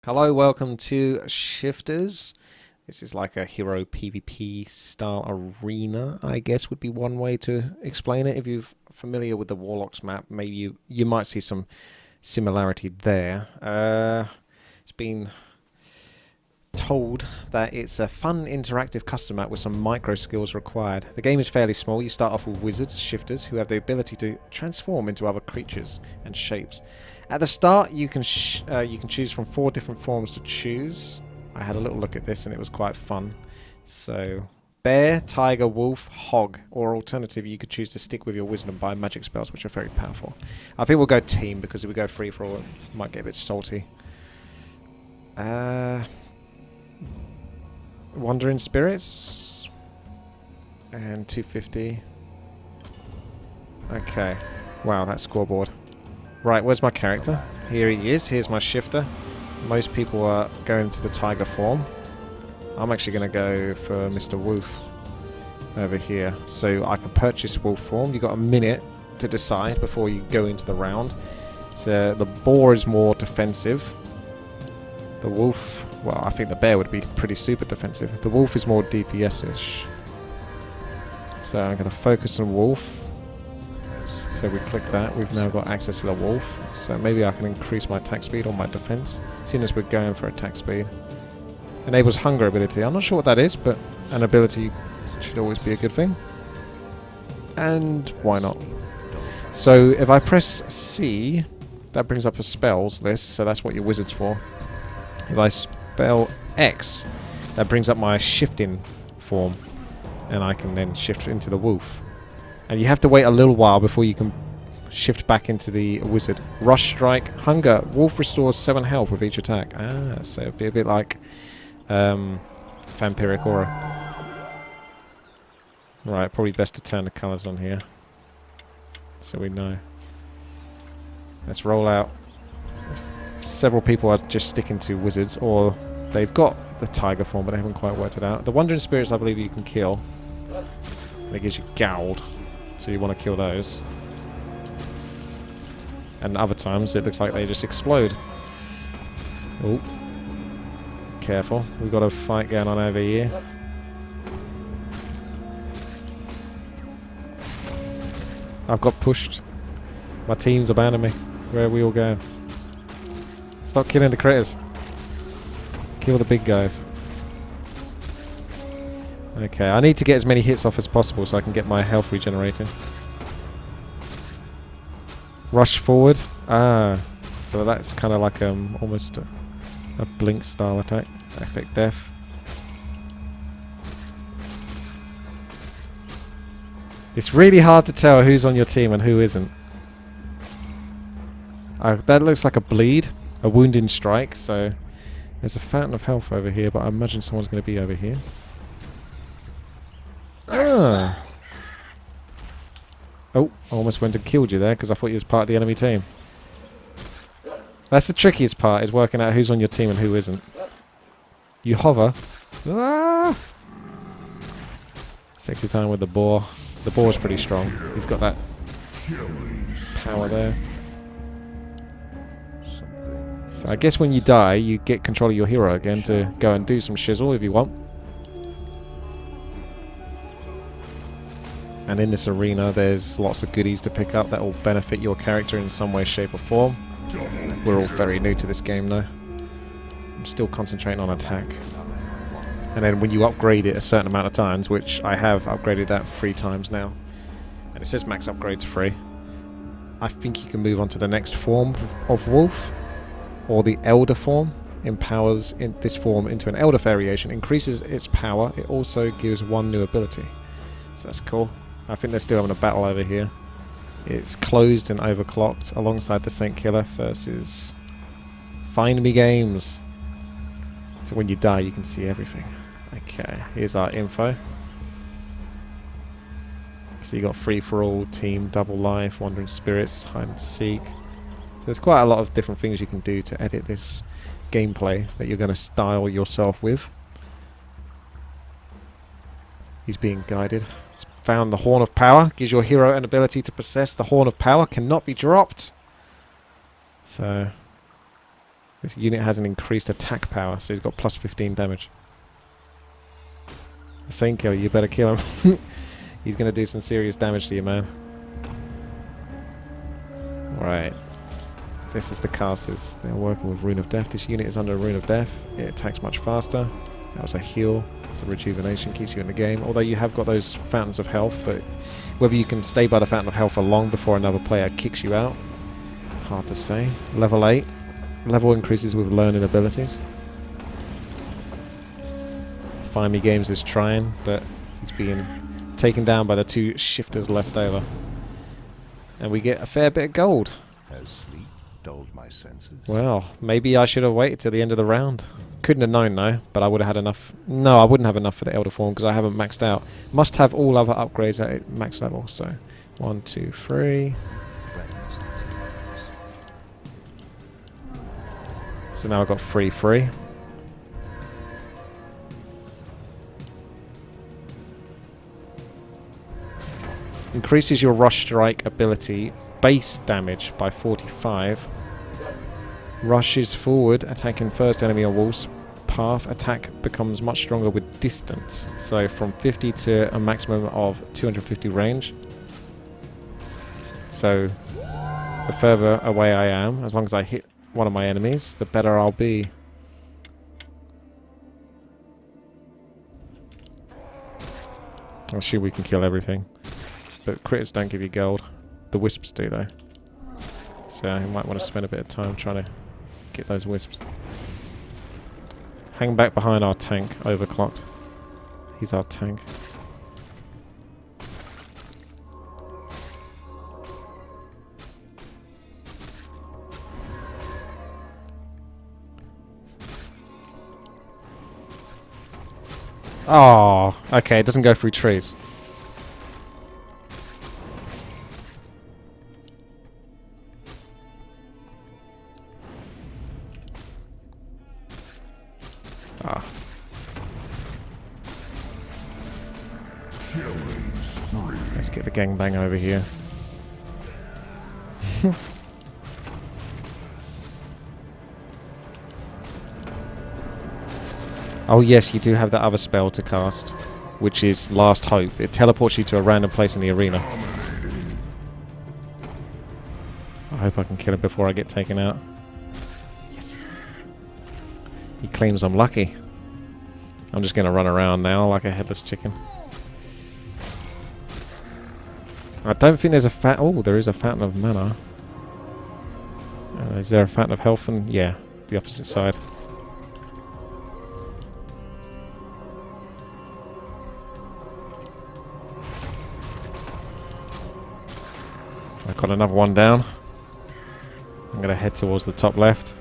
Hello, welcome to Shifters. This is like a hero PvP style arena, I guess would be one way to explain it. If you're familiar with the Warlocks map, maybe you might see some similarity there. It's been told that it's a fun interactive custom map with some micro skills required. The game is fairly small. You start off with wizards, shifters, who have the ability to transform into other creatures and shapes. At the start, you can choose from 4 different forms to choose. I had a little look at this and it was quite fun. So, bear, tiger, wolf, hog, or alternative, you could choose to stick with your wizard and buy magic spells, which are very powerful. I think we'll go team because if we go free for all, it might get a bit salty. Wandering Spirits and 250. Okay. Wow, that scoreboard. Right, where's my character? Here he is. Here's my shifter. Most people are going to the tiger form. I'm actually going to go for Mr. Wolf over here. So I can purchase wolf form. You've got a minute to decide before you go into the round. So the boar is more defensive. The wolf, well, I think the bear would be pretty super defensive. The wolf is more DPS-ish. So I'm going to focus on wolf. So we click that. We've now got access to the wolf. So maybe I can increase my attack speed or my defense, seeing as we're going for attack speed. Enables hunger ability. I'm not sure what that is, but an ability should always be a good thing. And why not? So if I press C, that brings up a spells list. So that's what your wizard's for. If I spell X, that brings up my shifting form, and I can then shift into the wolf. And you have to wait a little while before you can shift back into the wizard. Rush Strike, Hunger. Wolf restores 7 health with each attack. Ah, so it'd be a bit like Vampiric Aura. Right, probably best to turn the colours on here, so we know. Let's roll out. Several people are just sticking to wizards, or they've got the tiger form but they haven't quite worked it out. The Wandering Spirits I believe you can kill. It gives you Gowled, so you want to kill those. And other times it looks like they just explode. Oh, careful, we've got a fight going on over here. I've got pushed. My team's abandoned me. Where are we all going? Stop killing the critters. Kill the big guys. Okay, I need to get as many hits off as possible so I can get my health regenerating. Rush forward. Ah, so that's kind of like almost a blink style attack. Epic death. It's really hard to tell who's on your team and who isn't. That looks like a bleed. A wounding strike, so there's a fountain of health over here, but I imagine someone's going to be over here. Ah. Oh, I almost went and killed you there because I thought you was part of the enemy team. That's the trickiest part, is working out who's on your team and who isn't. You hover. Ah! Sexy time with the boar. The boar's pretty strong. He's got that power there. So I guess when you die, you get control of your hero again to go and do some shizzle if you want. And in this arena, there's lots of goodies to pick up that will benefit your character in some way, shape or form. We're all very new to this game though. I'm still concentrating on attack. And then when you upgrade it a certain amount of times, which I have upgraded that 3 times now, and it says max upgrades free, I think you can move on to the next form of wolf. Or the Elder form empowers in this form into an Elder variation, increases its power. It also gives 1 new ability. So that's cool. I think they're still having a battle over here. It's closed and overclocked alongside the Saint Killer versus Find Me Games. So when you die, you can see everything. Okay, here's our info. So you got free for all, team, double life, wandering spirits, hide and seek. So there's quite a lot of different things you can do to edit this gameplay that you're going to style yourself with. He's being guided. It's found the Horn of Power. Gives your hero an ability to possess the Horn of Power. Cannot be dropped. So This unit has an increased attack power, so he's got plus 15 damage. The Saint Killer, you better kill him. He's going to do some serious damage to you, man. Right. This is the casters. They're working with Rune of Death. This unit is under a Rune of Death. It attacks much faster. That was a heal. It's a rejuvenation. Keeps you in the game. Although you have got those fountains of health, but whether you can stay by the fountain of health for long before another player kicks you out, hard to say. Level 8. Level increases with learning abilities. Find Me Games is trying, but he's being taken down by the 2 shifters left over. And we get a fair bit of gold. Has sleep dulled my senses? Well, maybe I should have waited till the end of the round. Couldn't have known though, but I would have had enough. No, I wouldn't have enough for the Elder Form because I haven't maxed out. Must have all other upgrades at max level. So, 1, 2, 3. So now I've got 3 free. Increases your rush strike ability base damage by 45. Rushes forward, attacking first enemy or walls. Path attack becomes much stronger with distance. So from 50 to a maximum of 250 range. So the further away I am, as long as I hit one of my enemies, the better I'll be. I'm sure we can kill everything. But critters don't give you gold. The wisps do though. So you might want to spend a bit of time trying to get those wisps. Hang back behind our tank, overclocked. He's our tank. Oh, okay, it doesn't go through trees. Ah. Let's get the gangbang over here. Oh yes, you do have that other spell to cast, which is Last Hope. It teleports you to a random place in the arena. I hope I can kill him before I get taken out. Yes. He claims I'm lucky. I'm just going to run around now like a headless chicken. I don't think there's a oh, there is a fountain of mana. Is there a fountain of health? And yeah, the opposite side. I've got another one down. I'm going to head towards the top left.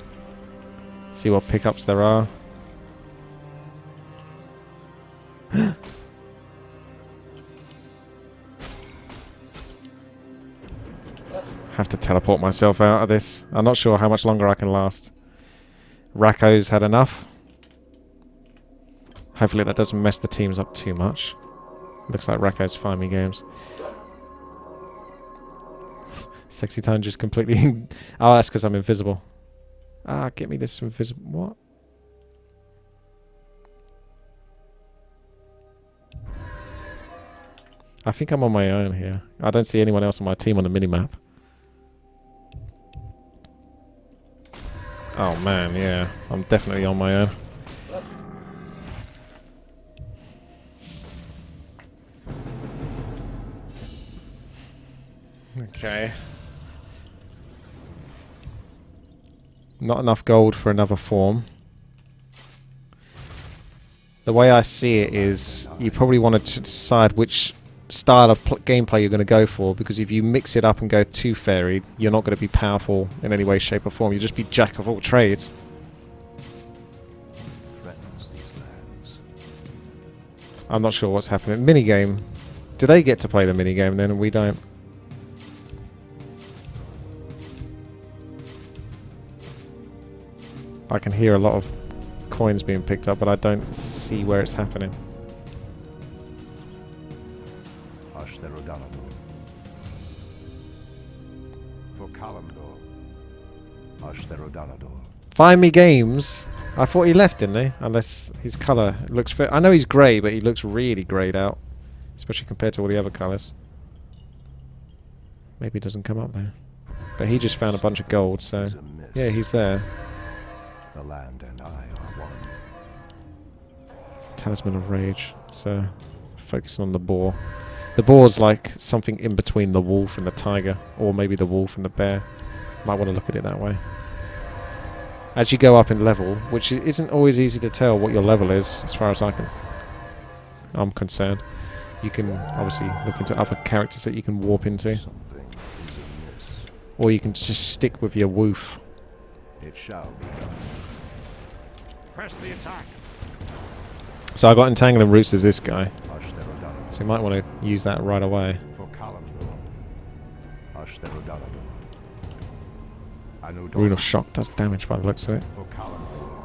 See what pickups there are. Have to teleport myself out of this. I'm not sure how much longer I can last. Racco's had enough. Hopefully that doesn't mess the teams up too much. Looks like Racco's Find Me Games. Sexy Tone just completely... Oh, that's because I'm invisible. Ah, get me this invisible... What? I think I'm on my own here. I don't see anyone else on my team on the minimap. Oh man, yeah. I'm definitely on my own. Okay. Not enough gold for another form. The way I see it is you probably want to decide which style of gameplay you're going to go for, because if you mix it up and go too fairy, you're not going to be powerful in any way, shape or form. You'll just be jack of all trades. I'm not sure what's happening. Minigame. Do they get to play the minigame then and we don't? I can hear a lot of coins being picked up, but I don't see where it's happening. Find me games. I thought he left, didn't he? Unless his colour looks fit. I know he's grey, but he looks really greyed out. Especially compared to all the other colours. Maybe he doesn't come up there. But he just found a bunch of gold, so... Yeah, he's there. The land and I are one. Talisman of Rage. So, focusing on the boar. The boar's like something in between the wolf and the tiger. Or maybe the wolf and the bear. Might want to look at it that way. As you go up in level, which isn't always easy to tell what your level is, as far as I'm concerned. You can obviously look into other characters that you can warp into. Or you can just stick with your woof. It shall be done. Press the attack. So I got Entangling Roots as this guy. So you might want to use that right away. Rune of Shock does damage by the looks of it.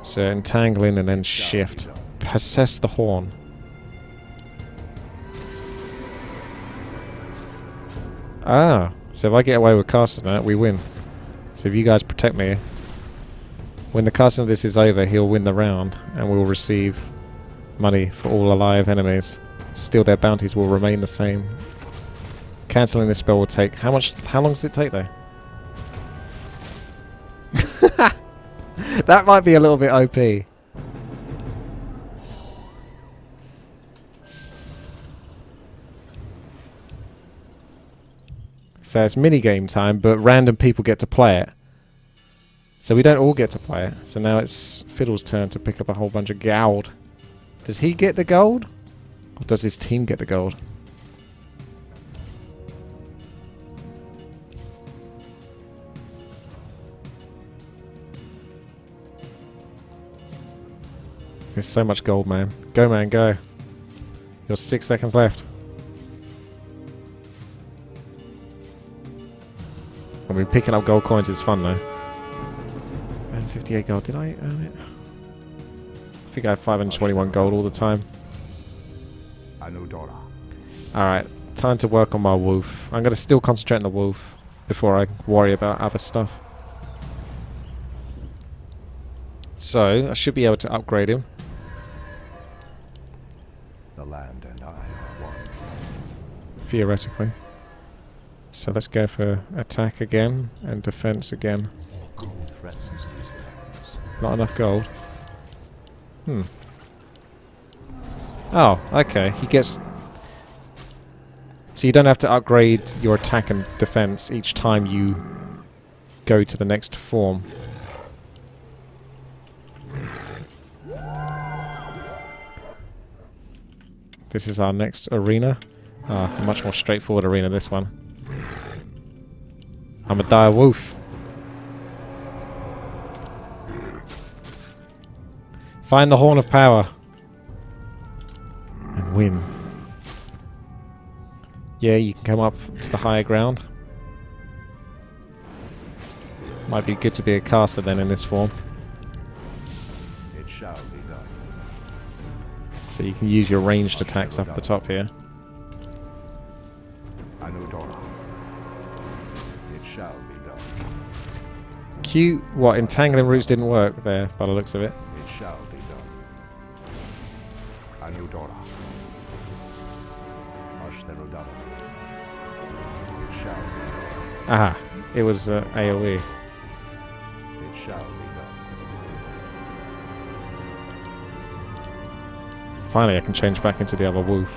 So Entangling and then Shift. Possess the Horn. Ah, so if I get away with casting that, we win. So if you guys protect me, when the casting of this is over, he'll win the round, and we'll receive money for all alive enemies. Still, their bounties will remain the same. Cancelling this spell will take... How long does it take, though? That might be a little bit OP. So it's minigame time, but random people get to play it. So we don't all get to play it. So now it's Fiddle's turn to pick up a whole bunch of gold. Does he get the gold? Or does his team get the gold? There's so much gold, man. Go, man, go. You're 6 seconds left. I mean, picking up gold coins is fun, though. And 58 gold. Did I earn it? I think I have 521 gold all the time. Alright, time to work on my wolf. I'm going to still concentrate on the wolf before I worry about other stuff. So, I should be able to upgrade him. The land and I are one. Theoretically. So let's go for attack again and defense again. Not enough gold. Oh, okay. He gets... So you don't have to upgrade your attack and defense each time you go to the next form. This is our next arena. A much more straightforward arena, this one. I'm a dire wolf. Find the Horn of Power. And win. Yeah, you can come up to the higher ground. Might be good to be a caster then in this form. It shall be done. So you can use your ranged attacks up at the top here. It shall be done. Cute. What, Entangling Roots didn't work there by the looks of it. It shall be done. Anudora. Ashterudara. It shall be done. Aha, it was AoE. It shall be done. Finally I can change back into the other wolf.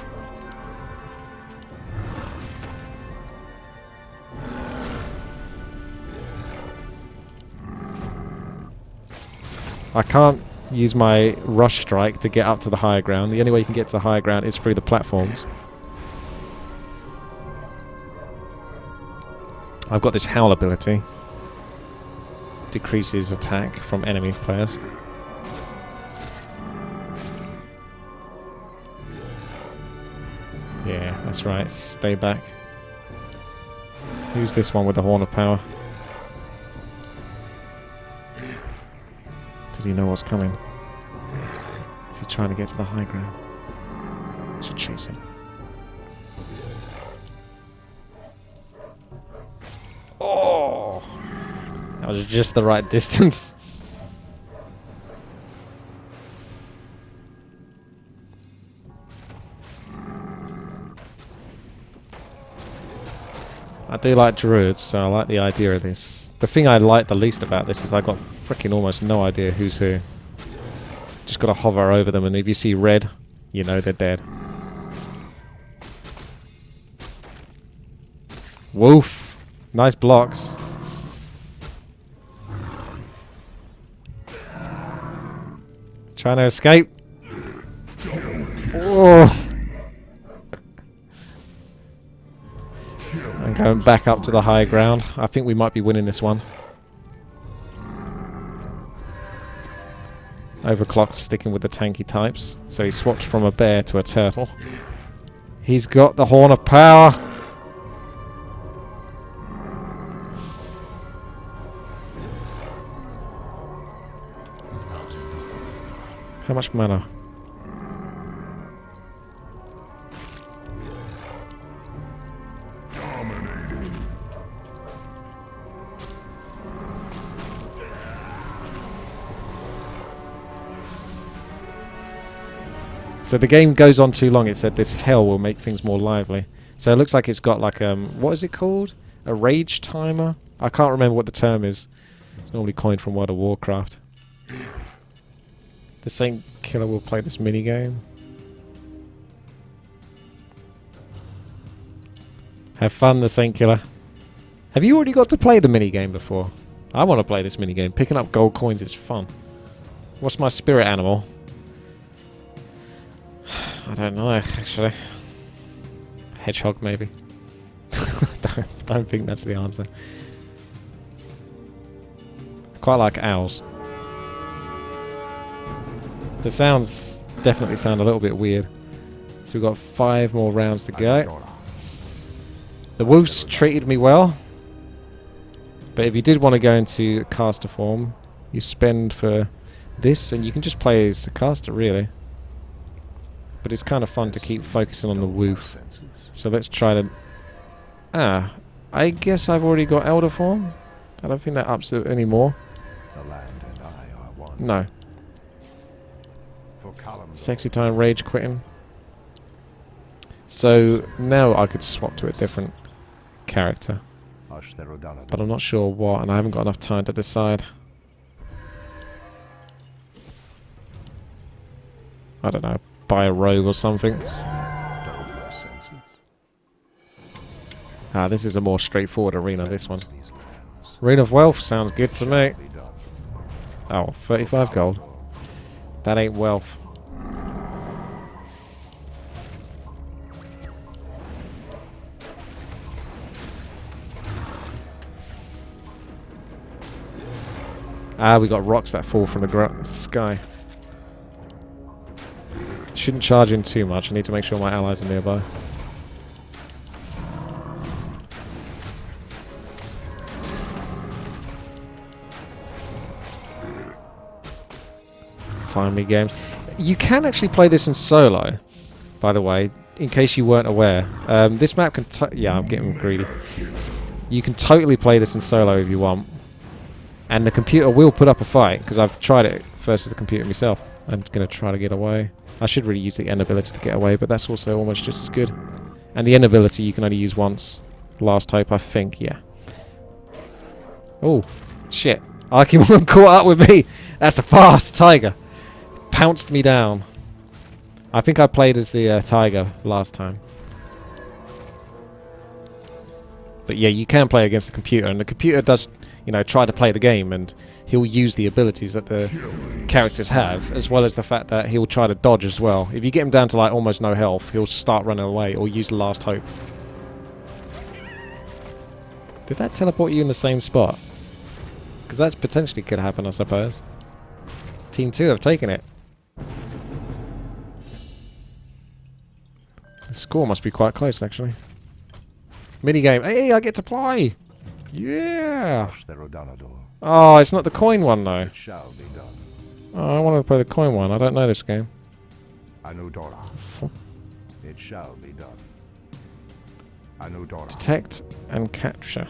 I can't use my rush strike to get up to the higher ground. The only way you can get to the higher ground is through the platforms. I've got this howl ability. Decreases attack from enemy players. Yeah, that's right. Stay back. Who's this one with the Horn of Power? Does he know what's coming? Is he trying to get to the high ground? I should chase him. Oh! That was just the right distance. I do like druids, so I like the idea of this. The thing I like the least about this is I got freaking almost no idea who's who. Just gotta hover over them, and if you see red, you know they're dead. Woof! Nice blocks. Trying to escape. Oh! I'm going back up to the high ground. I think we might be winning this one. Overclocked sticking with the tanky types. So he swapped from a bear to a turtle. He's got the Horn of Power. How much mana? So the game goes on too long. It said this hell will make things more lively. So it looks like it's got like what is it called? A rage timer? I can't remember what the term is. It's normally coined from World of Warcraft. The Saint Killer will play this minigame. Have fun, the Saint Killer. Have you already got to play the minigame before? I want to play this minigame. Picking up gold coins is fun. What's my spirit animal? I don't know, actually. Hedgehog, maybe. don't think that's the answer. Quite like owls. The sounds definitely sound a little bit weird. So we've got 5 more rounds to go. The wolves treated me well. But if you did want to go into caster form, you spend for this, and you can just play as a caster, really. But it's kind of fun to keep focusing on the woof. So let's try to... I guess I've already got Elder form. I don't think that ups it anymore. The land and I are one. No. Sexy time rage quitting. So now I could swap to a different character. But I'm not sure what, and I haven't got enough time to decide. I don't know. Buy a rogue or something. This is a more straightforward arena, this one. Arena of Wealth sounds good to me. Oh, 35 gold. That ain't wealth. We got rocks that fall from the sky. Shouldn't charge in too much. I need to make sure my allies are nearby. Find me games. You can actually play this in solo, by the way, in case you weren't aware. This map can... yeah, I'm getting greedy. You can totally play this in solo if you want. And the computer will put up a fight, because I've tried it versus the computer myself. I'm going to try to get away. I should really use the N ability to get away, but that's also almost just as good. And the N ability you can only use once. Last hope, I think, yeah. Oh, shit. Archimon caught up with me! That's a fast tiger! Pounced me down. I think I played as the tiger last time. But yeah, you can play against the computer, and the computer does, you know, try to play the game, and he'll use the abilities that the characters have, as well as the fact that he'll try to dodge as well. If you get him down to like almost no health, he'll start running away or use the last hope. Did that teleport you in the same spot? Because that's potentially could happen, I suppose. Team 2 have taken it. The score must be quite close, actually. Minigame. Hey, I get to play! Yeah! Oh, it's not the coin one, though. Oh, I want to play the coin one. I don't know this game. It shall be done. Detect and capture.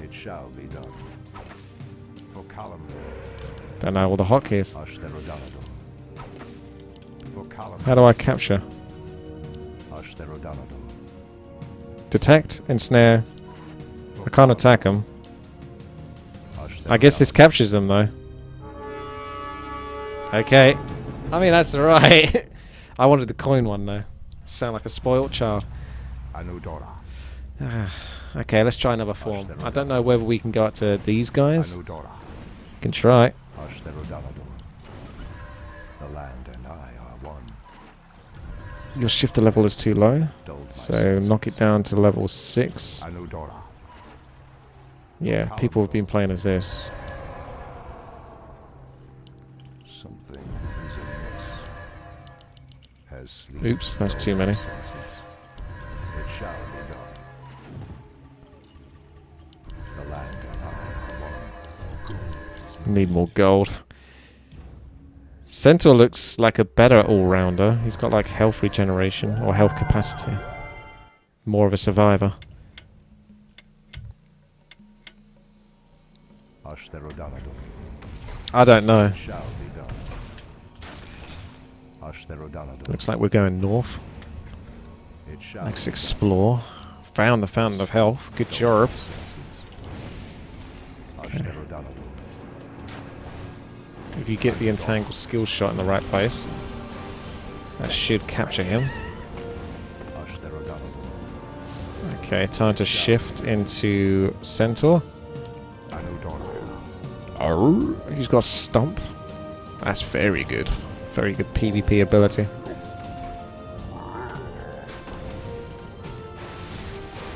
It shall be done. For column. Don't know all the hotkeys. How do I capture? Detect, ensnare. I can't attack them. I guess this captures them though. Okay. I mean, that's alright. I wanted the coin one though. Sound like a spoiled child. Okay, let's try another form. I don't know whether we can go up to these guys. Can try. The land and I are one. Your shifter level is too low, so knock it down to level 6. Yeah, people have been playing as this. Something is amiss. Has sleep Oops, that's too many. it shall be done. The land and I are one. Need more gold. Centaur looks like a better all-rounder. He's got like health regeneration or health capacity. More of a survivor. I don't know. Looks like we're going north. Let's explore. Found the Fountain of Health. Good job. Okay. If you get the entangled skill shot in the right place, that should capture him. Okay, time to shift into Centaur. Oh, he's got Stomp. That's very good. Very good PvP ability.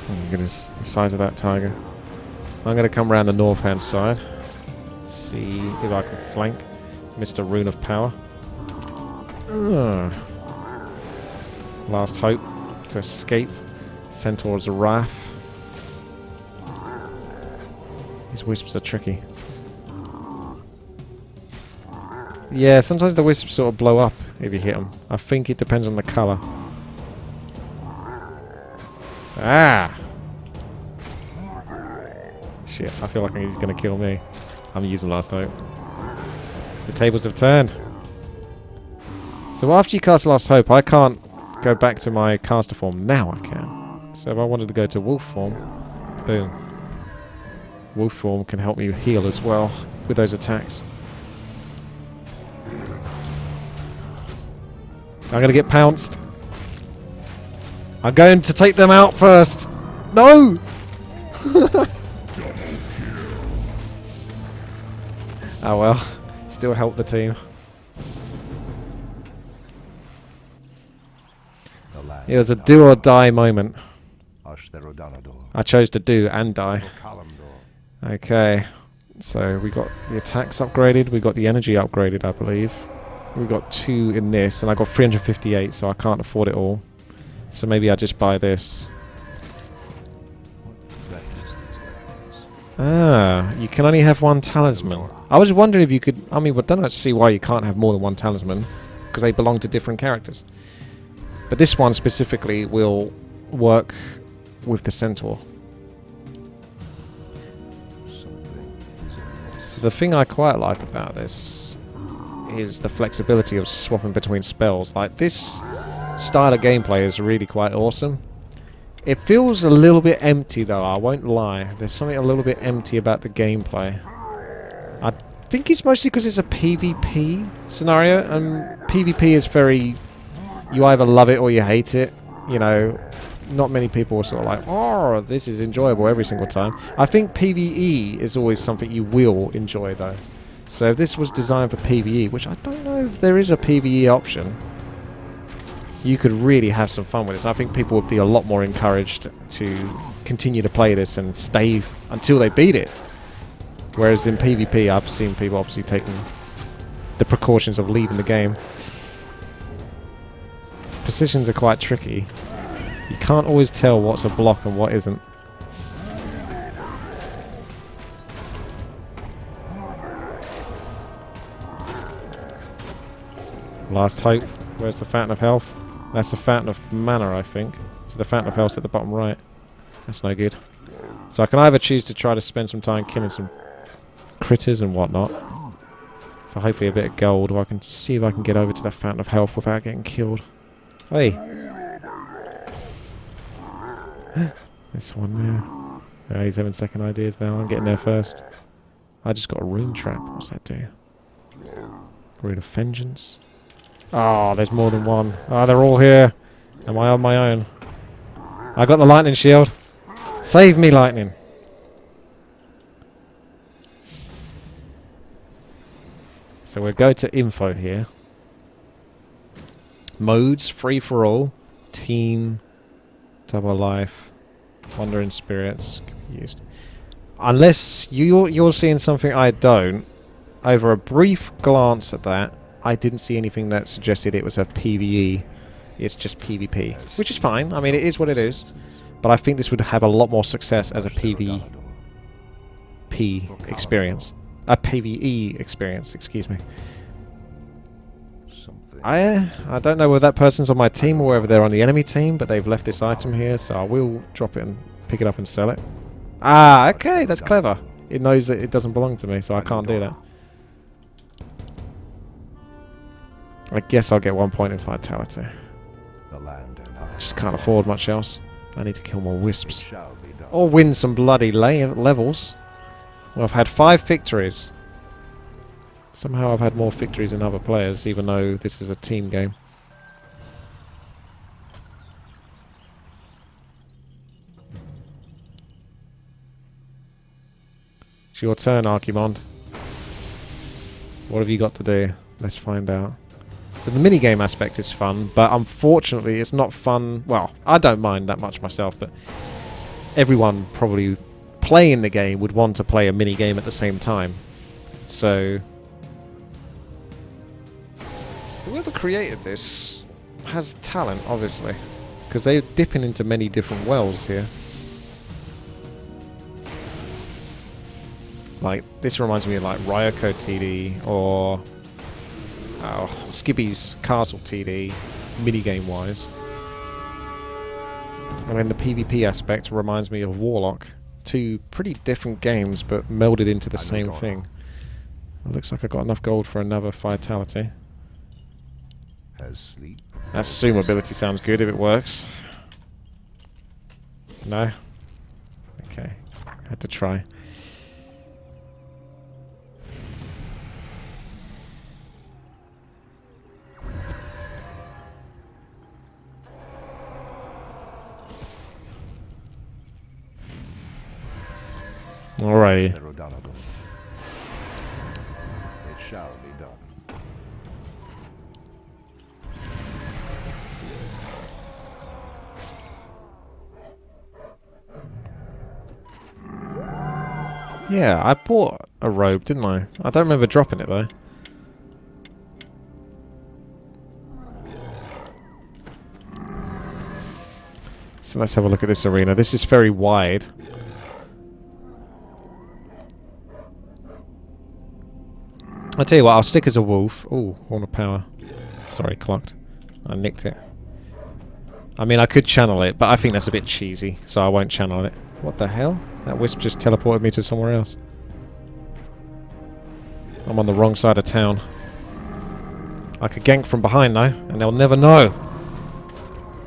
Oh my goodness, the size of that tiger. I'm going to come around the north-hand side. See if I can flank Mr. Rune of Power. Last hope to escape Centaur's wrath. These wisps are tricky. Yeah, sometimes the wisps sort of blow up if you hit them. I think it depends on the colour. Ah! Shit, I feel like he's going to kill me. I'm using last hope. The tables have turned. So after you cast Last Hope, I can't go back to my caster form. Now I can. So if I wanted to go to wolf form, boom. Wolf form can help me heal as well with those attacks. I'm going to get pounced. I'm going to take them out first. No! Oh well. Still help the team. It was a do or die moment. I chose to do and die. Okay. So we got the attacks upgraded. We got the energy upgraded, I believe. We got 2 in this, and I got 358, so I can't afford it all. So maybe I just buy this. Ah, you can only have 1 talisman. I was wondering if you could... I mean, I don't see why you can't have more than 1 talisman, because they belong to different characters. But this one specifically will work with the Centaur. So the thing I quite like about this is the flexibility of swapping between spells. Like, this style of gameplay is really quite awesome. It feels a little bit empty though, I won't lie. There's something a little bit empty about the gameplay. I think it's mostly because it's a PvP scenario, and PvP is very... You either love it or you hate it. You know, not many people are sort of like, oh, this is enjoyable every single time. I think PvE is always something you will enjoy though. So if this was designed for PvE, which I don't know if there is a PvE option, you could really have some fun with this. I think people would be a lot more encouraged to continue to play this and stay until they beat it. Whereas in PvP, I've seen people obviously taking the precautions of leaving the game. Positions are quite tricky. You can't always tell what's a block and what isn't. Last hope. Where's the Fountain of Health? That's the Fountain of Mana, I think. So the Fountain of Health's at the bottom right. That's no good. So I can either choose to try to spend some time killing some critters and whatnot. For hopefully a bit of gold, or I can see if I can get over to the Fountain of Health without getting killed. Hey! There's someone there. He's having second ideas now. I'm getting there first. I just got a rune trap. What's that do? Rune of Vengeance. Oh, there's more than one. Oh, they're all here. Am I on my own? I got the lightning shield. Save me, lightning. So we'll go to info here. Modes, free for all, team, double life, wandering spirits can be used. Unless you're seeing something I don't, over a brief glance at that, I didn't see anything that suggested it was a PvE. It's just PvP, which is fine. I mean, it is what it is. But I think this would have a lot more success as a PvP experience. A PvE experience, excuse me. I don't know whether that person's on my team or whether they're on the enemy team, but they've left this item here, so I will drop it and pick it up and sell it. Ah, okay, that's clever. It knows that it doesn't belong to me, so I can't do that. I guess I'll get 1 point in vitality. Just can't afford much else. I need to kill more wisps. Or win some bloody levels. Well, I've had 5 victories. Somehow I've had more victories than other players, even though this is a team game. It's your turn, Archimond. What have you got to do? Let's find out. So the minigame aspect is fun, but unfortunately it's not fun. Well, I don't mind that much myself, but everyone probably playing the game would want to play a minigame at the same time. So whoever created this has talent, obviously, because they're dipping into many different wells here. Like, this reminds me of like Ryoko TD or Skibby's Castle TD, minigame wise. And then the PvP aspect reminds me of Warlock. 2 pretty different games, but melded into the same thing. It looks like I got enough gold for another vitality. That Zoom ability sounds good if it works. No? Okay. Had to try. Alrighty. It shall be done. Yeah, I bought a robe, didn't I? I don't remember dropping it though. So let's have a look at this arena. This is very wide. I'll tell you what, I'll stick as a wolf. Ooh, Horn of Power. Sorry, clocked. I nicked it. I mean, I could channel it, but I think that's a bit cheesy, so I won't channel it. What the hell? That wisp just teleported me to somewhere else. I'm on the wrong side of town. I could gank from behind though, and they'll never know.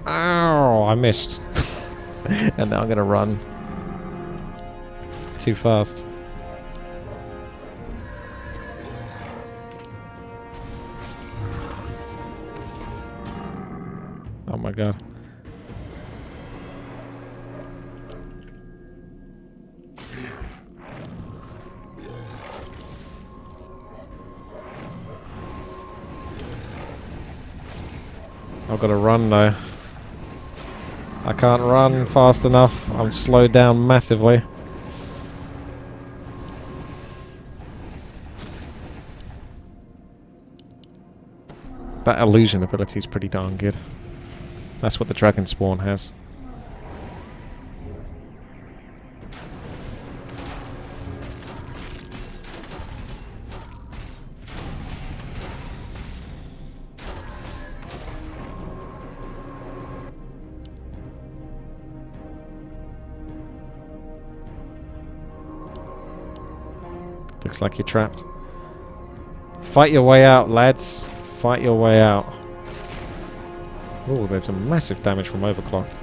Ow, I missed. And now I'm gonna run. Too fast. Oh my god. I've got to run though. I can't run fast enough. I'm slowed down massively. That illusion ability is pretty darn good. That's what the dragon spawn has. Looks like you're trapped. Fight your way out, lads. Fight your way out. Oh, there's a massive damage from overclocked.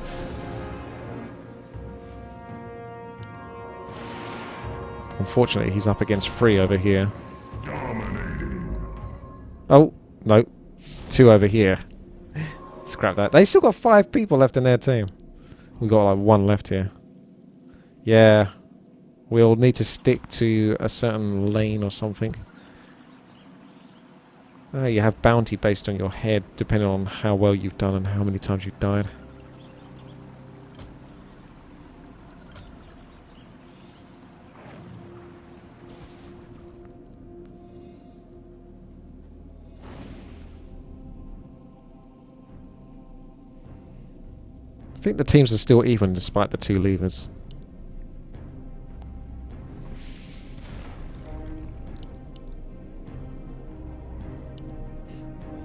Unfortunately, he's up against 3 over here. Dominating. Oh, no. 2 over here. Scrap that. They still got 5 people left in their team. We've got like 1 left here. Yeah. We'll need to stick to a certain lane or something. Oh, you have bounty based on your head, depending on how well you've done and how many times you've died. I think the teams are still even despite the 2 levers.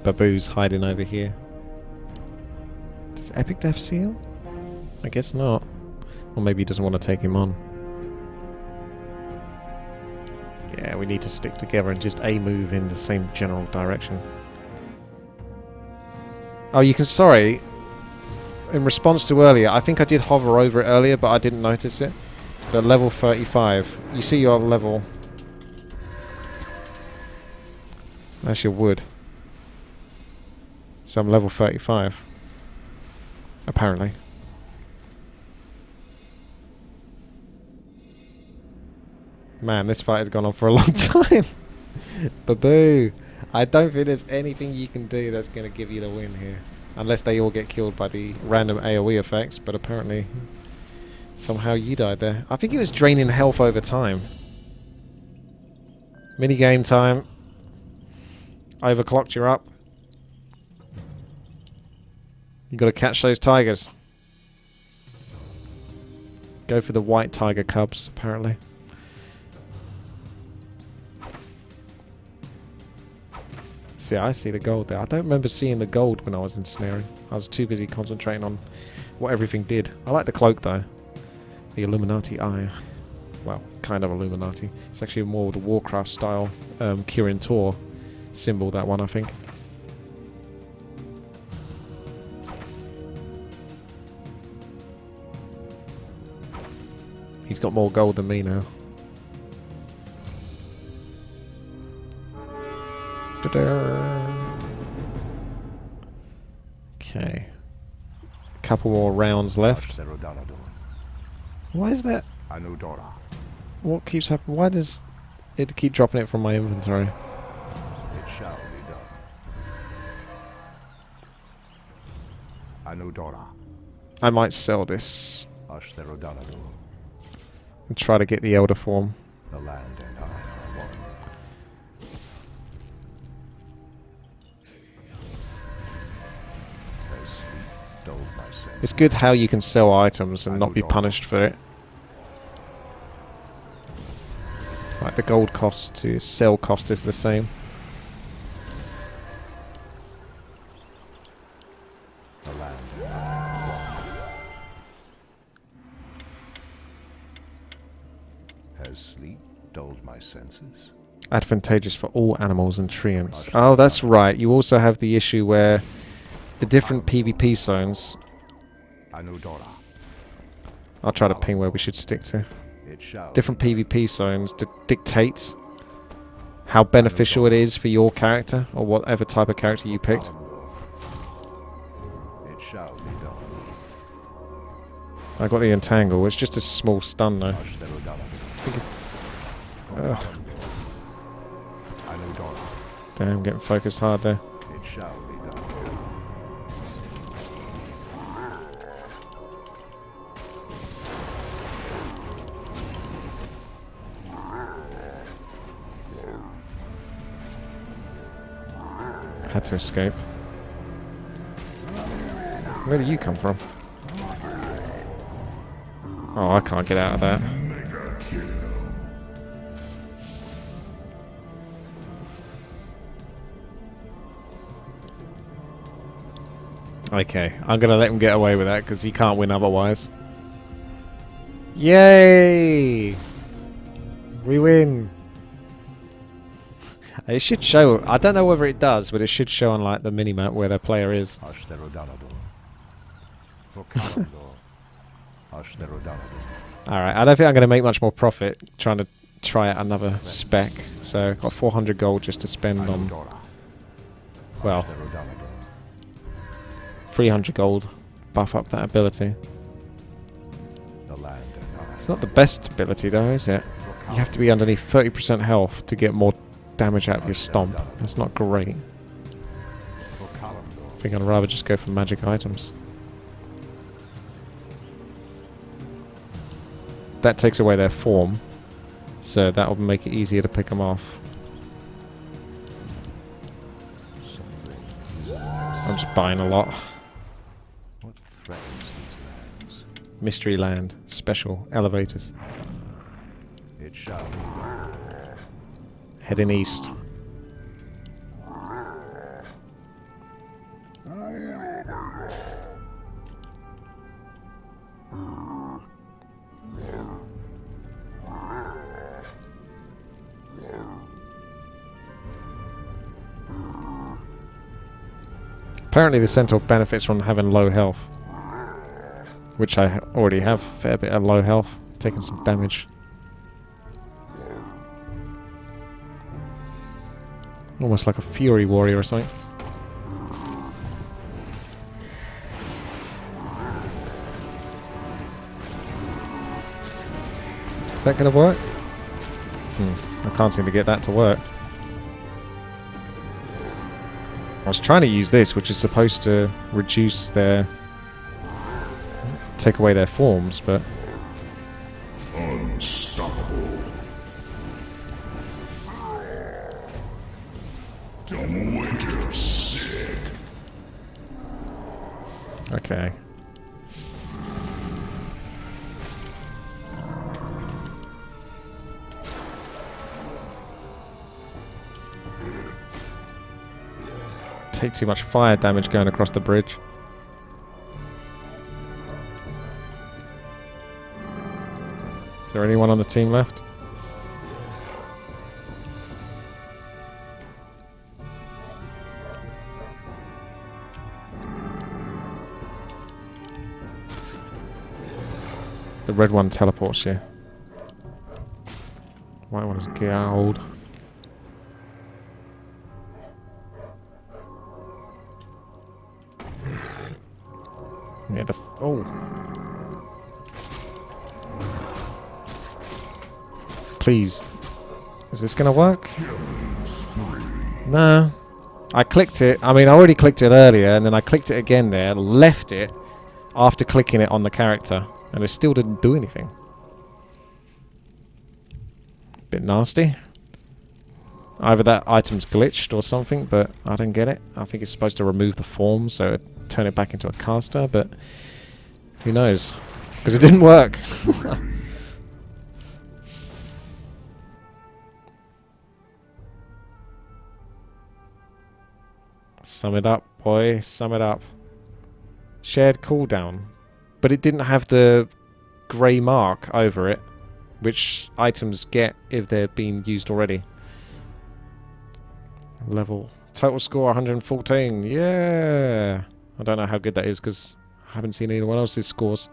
Babu's hiding over here. Does Epic Death seal? I guess not. Or maybe he doesn't want to take him on. Yeah, we need to stick together and just move in the same general direction. Oh, you can... Sorry. In response to earlier, I think I did hover over it earlier, but I didn't notice it. But level 35. You see your level. That's your wood. So I'm level 35. Apparently. Man, this fight has gone on for a long time. Baboo. I don't think there's anything you can do that's going to give you the win here. Unless they all get killed by the random AoE effects, but apparently somehow you died there. I think it was draining health over time. Minigame time. Overclocked, you're up. You got to catch those tigers. Go for the white tiger cubs, apparently. See, I see the gold there. I don't remember seeing the gold when I was ensnaring. I was too busy concentrating on what everything did. I like the cloak, though. The Illuminati eye. Well, kind of Illuminati. It's actually more the Warcraft style Kirin Tor symbol, that one, I think. He's got more gold than me now. Okay. A couple more rounds left. Why is that? What keeps happening? Why does it keep dropping it from my inventory? It shall be done. I might sell this and try to get the Elder form. The land and I are one. As sleep dulled my senses. It's good how you can sell items and not be punished for it. Like the gold cost to sell cost is the same. The land and I are one. Has sleep dulled my senses? Advantageous for all animals and treants. Oh, that's right. You also have the issue where the different PvP zones... I'll try to ping where we should stick to. Different PvP zones dictate how beneficial it is for your character, or whatever type of character you picked. It shall be done. I got the entangle. It's just a small stun though. Ugh. Damn, getting focused hard there. It shall be done. Had to escape. Where did you come from? Oh, I can't get out of that. Okay, I'm gonna let him get away with that because he can't win otherwise. Yay! We win! It should show. I don't know whether it does, but it should show on like the minimap where their player is. Alright, I don't think I'm going to make much more profit trying to try out another spec. So I've got 400 gold just to spend on, well, 300 gold. Buff up that ability. It's not the best ability though, is it? You have to be underneath 30% health to get more damage out of your stomp. That's not great. I think I'd rather just go for magic items. That takes away their form, so that will make it easier to pick them off. I'm just buying a lot. What threatens these lands? Mystery land, special elevators. It shall be. Heading east. Apparently the Centaur benefits from having low health, which I already have a fair bit of low health, taking some damage. Almost like a Fury Warrior or something. Is that going to work? I can't seem to get that to work. I was trying to use this, which is supposed to reduce their... take away their forms, but... Unstoppable. Don't make her sick. Okay. Take too much fire damage going across the bridge. Is there anyone on the team left? The red one teleports you. White one is gold. Yeah, the... oh. Please. Is this gonna work? No. I clicked it. I mean, I already clicked it earlier, and then I clicked it again there, left it, after clicking it on the character, and it still didn't do anything. Bit nasty. Either that item's glitched or something, but I didn't get it. I think it's supposed to remove the form, so it turn it back into a caster, but who knows? Because it didn't work. Sum it up, boy. Sum it up. Shared cooldown. But it didn't have the grey mark over it, which items get if they're being used already. Level. Total score 114. Yeah. I don't know how good that is because I haven't seen anyone else's scores.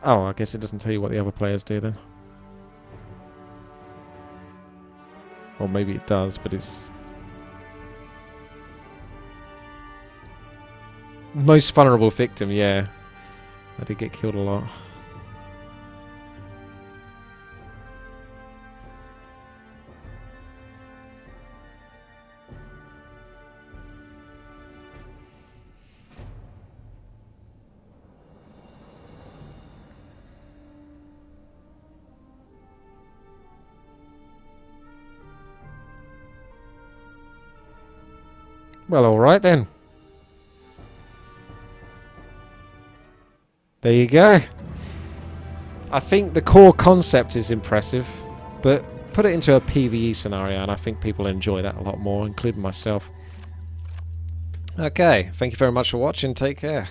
Oh, I guess it doesn't tell you what the other players do then. Or maybe it does, but it's... most vulnerable victim, yeah. I did get killed a lot. Well, alright then. There you go. I think the core concept is impressive, but put it into a PvE scenario and I think people enjoy that a lot more, including myself. Okay, thank you very much for watching. Take care.